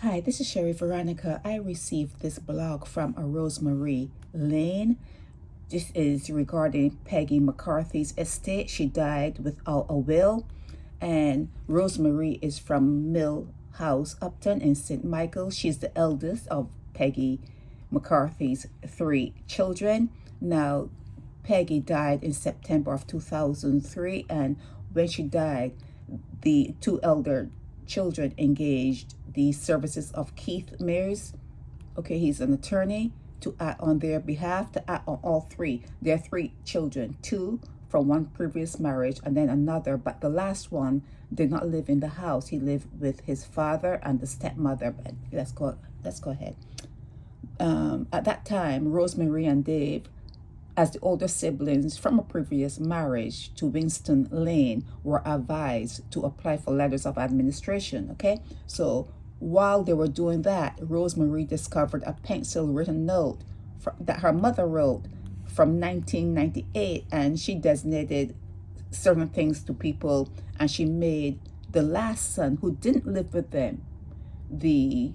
Hi, this is Sherry Veronica. I received this blog from a Rosemarie Layne. This is regarding Peggy McCarthy's estate. She died without a will. And Rosemarie is from Mill House, Upton in St. Michael. She's the eldest of Peggy McCarthy's 3 children. Now, Peggy died in September of 2003, and when she died, the 2 elder children engaged the services of Keith Mears. Okay, he's an attorney, to act on their behalf, to act on all 3. Their 3 children, 2 from one previous marriage and then another, but the last one did not live in the house. He lived with his father and the stepmother. But let's go ahead. At that time, Rosemarie and Dave, as the older siblings from a previous marriage to Winston Layne, were advised to apply for letters of administration. Okay, so while they were doing that, Rosemarie discovered a pencil written note that her mother wrote from 1998, and she designated certain things to people, and she made the last son, who didn't live with them, the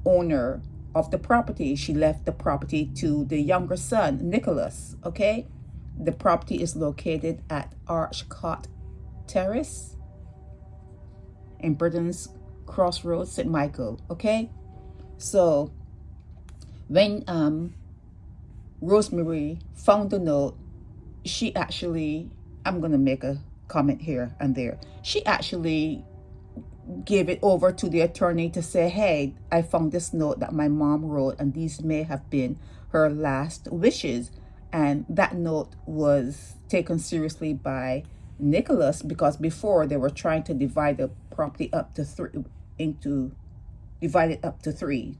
owner of the property. She left the property to the younger son, Nikolas. Okay, the property is located at Archcott Terrace in Britain's Crossroads, St. Michael. Okay, so when Rosemarie found the note, she actually, I'm gonna make a comment here and there, she actually gave it over to the attorney to say, hey, I found this note that my mom wrote, and these may have been her last wishes. And that note was taken seriously by Nikolas, because before they were trying to divide the property up to 3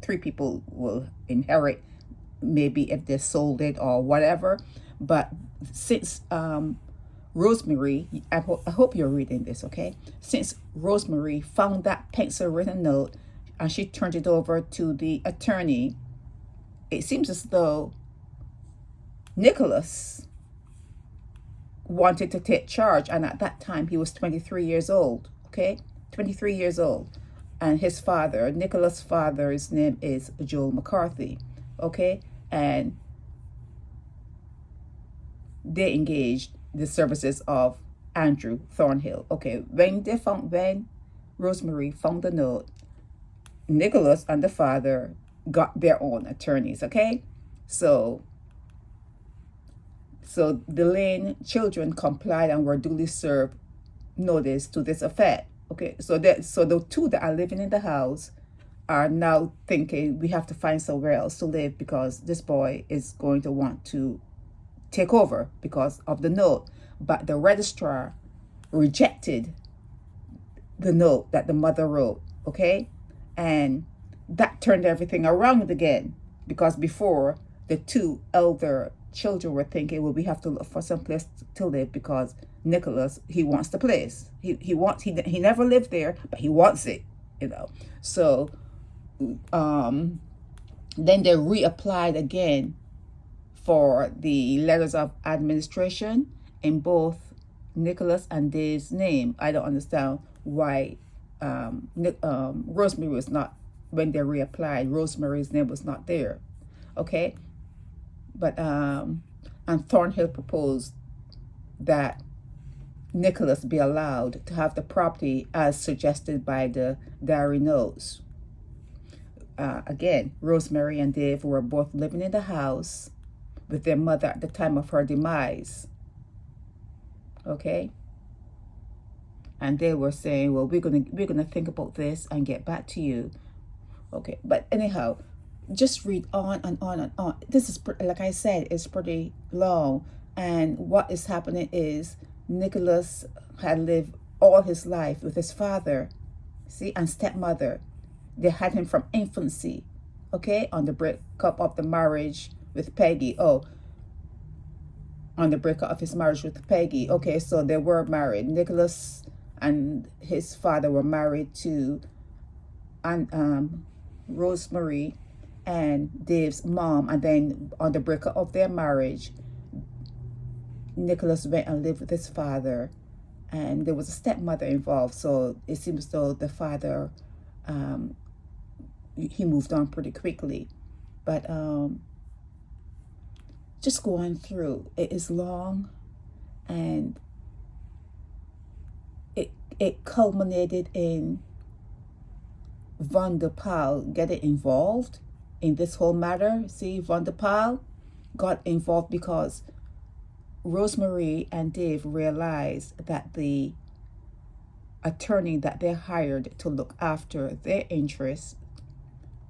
3 people will inherit, maybe if they sold it or whatever. But since Rosemarie, I hope you're reading this, okay? Since Rosemarie found that pencil written note and she turned it over to the attorney, it seems as though Nikolas wanted to take charge. And at that time, he was 23 years old, okay? 23 years old. And his father, Nikolas' father's name is Joe McCarthy, okay? And they engaged the services of Andrew Thornhill. Okay, when Rosemarie found the note, Nikolas and the father got their own attorneys. Okay, so the Layne children complied and were duly served notice to this effect. Okay, so the 2 that are living in the house are now thinking, we have to find somewhere else to live because this boy is going to want to take over because of the note. But the registrar rejected the note that the mother wrote. Okay, and that turned everything around again, because before, the 2 elder children were thinking, well, we have to look for some place to live because Nikolas, he wants the place. He never lived there, but he wants it, you know. So then they reapplied again for the letters of administration in both Nikolas and Dave's name. I don't understand why Rosemarie was not, when they reapplied, Rosemarie's name was not there. Okay, but and Thornhill proposed that Nikolas be allowed to have the property as suggested by the diary notes. Again, Rosemarie and Dave were both living in the house with their mother at the time of her demise. Okay, and they were saying, well, we're gonna think about this and get back to you. Okay, but anyhow, just read on and on and on. This is, like I said, it's pretty long. And what is happening is Nikolas had lived all his life with his father, see, and stepmother. They had him from infancy, okay, on the breakup of the marriage with Peggy. Oh, on the breakup of his marriage with Peggy. Okay, so they were married. Nikolas and his father were married to Rosemarie and Dave's mom. And then on the breakup of their marriage, Nikolas went and lived with his father, and there was a stepmother involved. So it seems as though the father he moved on pretty quickly. But just going through, it is long, and it culminated in Van der Paal getting involved in this whole matter. See, Van der Paal got involved because Rosemarie and Dave realized that the attorney that they hired to look after their interests,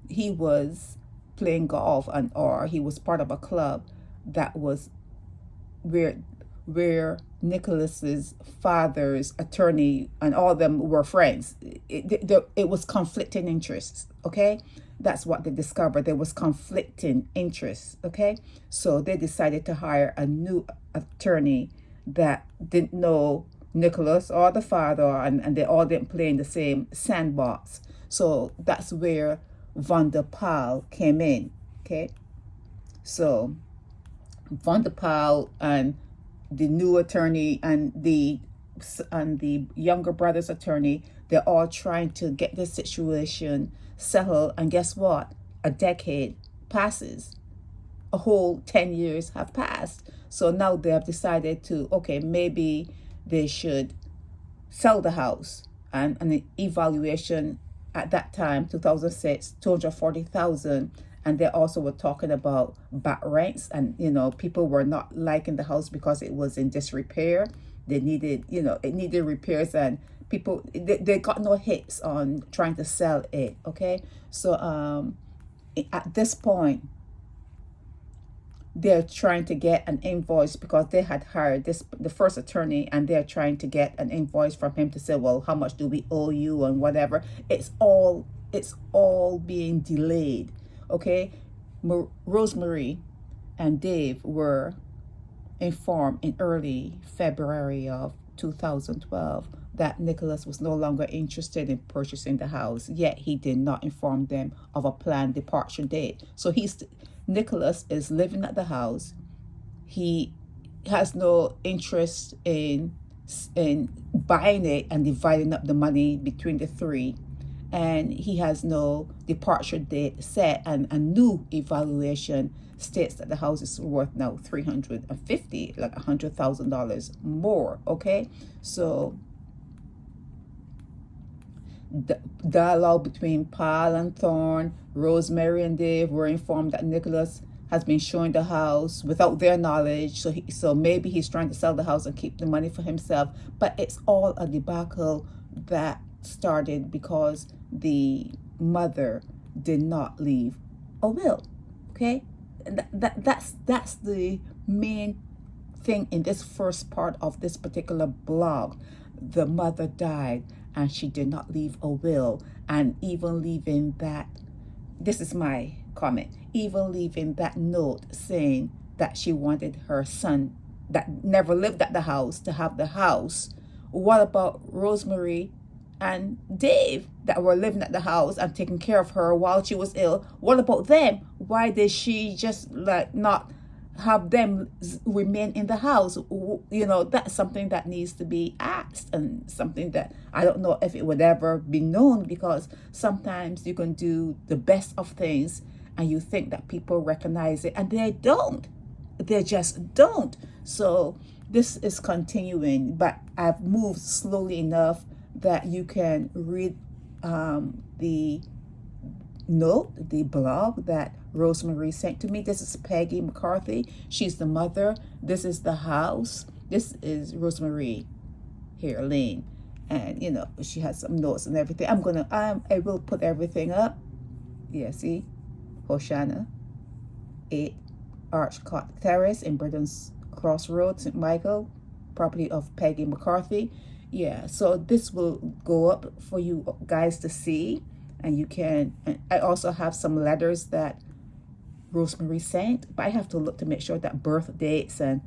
he was playing golf, or he was part of a club that was where Nikolas's father's attorney and all of them were friends. It was conflicting interests, okay? That's what they discovered. There was conflicting interests, okay? So they decided to hire a new attorney that didn't know Nikolas or the father, and they all didn't play in the same sandbox. So that's where Van der Paal came in, okay? So Van der Paal and the new attorney and the younger brother's attorney, they're all trying to get this situation settled. And guess what? A decade passes. A whole 10 years have passed. So now they have decided to, okay, maybe they should sell the house. And an evaluation at that time, 2006, 240,000. And they also were talking about back rents, and people were not liking the house because it was in disrepair. They needed, it needed repairs, and people they got no hits on trying to sell it. Okay, so at this point, they're trying to get an invoice because they had hired the first attorney, and they're trying to get an invoice from him to say, well, how much do we owe you and whatever. It's all being delayed. Okay, Rosemarie and Dave were informed in early February of 2012 that Nikolas was no longer interested in purchasing the house, yet he did not inform them of a planned departure date. So Nikolas is living at the house. He has no interest in buying it and dividing up the money between the three. And he has no departure date set, and a new evaluation states that the house is worth now $350,000, like $100,000 more. Okay, so the dialogue between Paul and Thorne, Rosemarie and Dave were informed that Nikolas has been showing the house without their knowledge. So maybe he's trying to sell the house and keep the money for himself. But it's all a debacle that started because the mother did not leave a will. Okay, that's the main thing in this first part of this particular blog. The mother died and she did not leave a will, and even leaving that, this is my comment, even leaving that note saying that she wanted her son that never lived at the house to have the house. What about Rosemarie and Dave that were living at the house and taking care of her while she was ill? What about them? Why did she just not have them remain in the house? That's something that needs to be asked, and something that I don't know if it would ever be known, because sometimes you can do the best of things and you think that people recognize it, and they don't. They just don't. So this is continuing, but I've moved slowly enough that you can read the note, the blog that Rosemarie sent to me. This is Peggy McCarthy. She's the mother. This is the house. This is Rosemarie here, Layne. And she has some notes and everything. I will put everything up. Yeah, see? Hoshana 8 Archcott Terrace in Britain's Crossroads, St. Michael, property of Peggy McCarthy. Yeah, so this will go up for you guys to see, and you can. I also have some letters that Rosemarie sent, but I have to look to make sure that birth dates and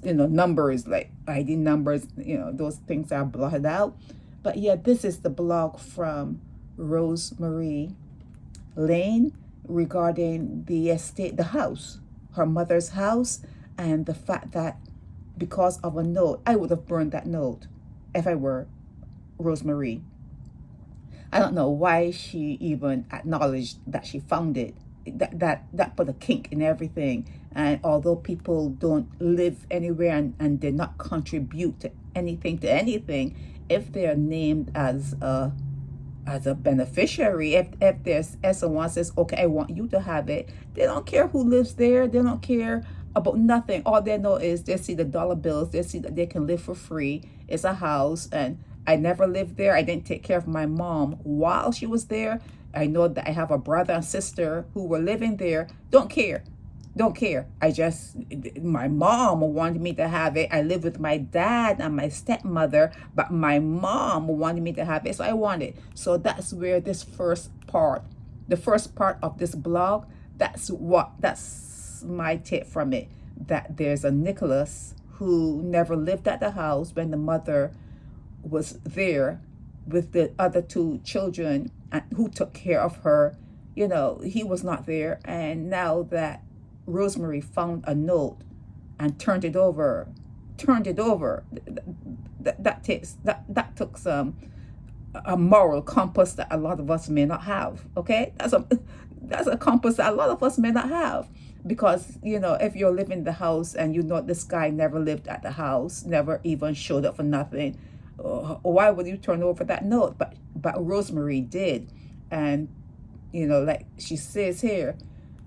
numbers like ID numbers, those things are blotted out. But yeah, this is the blog from Rosemarie Layne regarding the estate, the house, her mother's house, and the fact that because of a note, I would have burned that note if I were Rosemarie. I don't know why she even acknowledged that she found it. That put a kink in everything. And although people don't live anywhere and did not contribute to anything, if they're named as a beneficiary, if there's someone says, okay, I want you to have it, they don't care who lives there. They don't care about nothing. All they know is they see the dollar bills. They see that they can live for free. It's a house, and I never lived there. I didn't take care of my mom while she was there. I know that I have a brother and sister who were living there. Don't care. Don't care. My mom wanted me to have it. I live with my dad and my stepmother, but my mom wanted me to have it, so I want it. So that's where this the first part of this blog, that's my take from it. That there's a Nikolas who never lived at the house when the mother was there with the other two children, and who took care of her. He was not there. And now that Rosemarie found a note and turned it over, that took a moral compass that a lot of us may not have. Okay, that's a compass that a lot of us may not have, because if you're living in the house and this guy never lived at the house, never even showed up for nothing, why would you turn over that note? But Rosemarie did. And like she says here,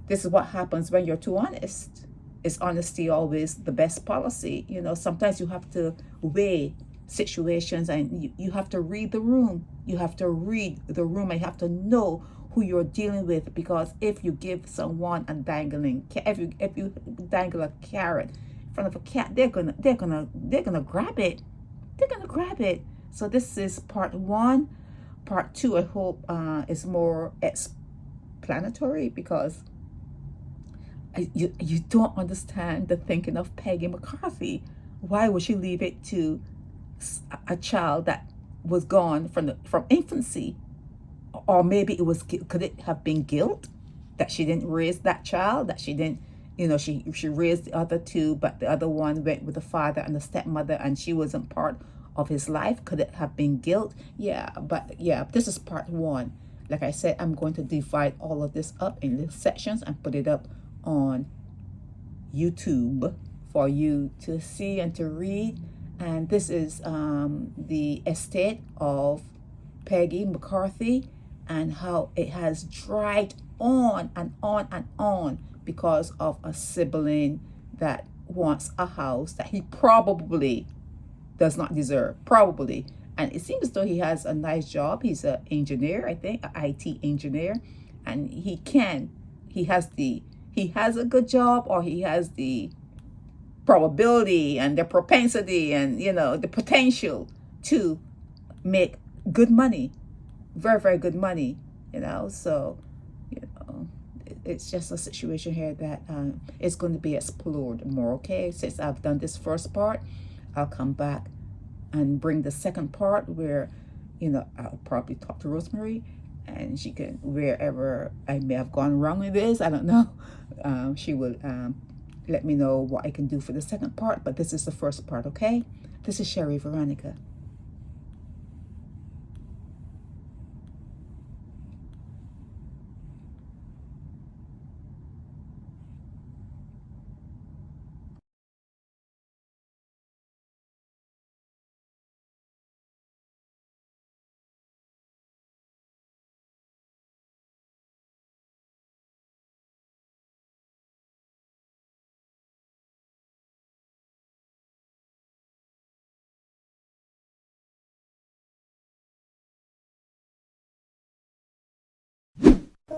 this is what happens when you're too honest. Is honesty always the best policy? Sometimes you have to weigh situations, and you have to read the room. You have to read the room, and you have to know who you're dealing with. Because if you give someone if you dangle a carrot in front of a cat, they're gonna grab it. They're gonna grab it. So this is part one. Part two, I hope, is more explanatory, because you don't understand the thinking of Peggy McCarthy. Why would she leave it to a child that was gone from infancy? Or maybe could it have been guilt that she didn't raise that child, that she didn't, she raised the other two, but the other one went with the father and the stepmother, and she wasn't part of his life? Could it have been guilt? Yeah, this is part one. Like I said, I'm going to divide all of this up in little sections and put it up on YouTube for you to see and to read. And this is the estate of Peggy McCarthy, and how it has dragged on and on and on because of a sibling that wants a house that he probably does not deserve. Probably. And it seems as though he has a nice job. He's an engineer, I think, an IT engineer. And he has a good job, or he has the probability and the propensity and the potential to make good money, very, very good money. So it's just a situation here that is going to be explored more. Okay, since I've done this first part, I'll come back and bring the second part where I'll probably talk to Rosemarie, and she can, wherever I may have gone wrong with this, I don't know, she will let me know what I can do for the second part. But this is the first part. Okay, this is Sherry Veronica.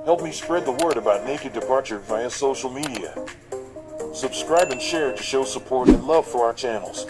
Help me spread the word about Naked Departure via social media. Subscribe and share to show support and love for our channels.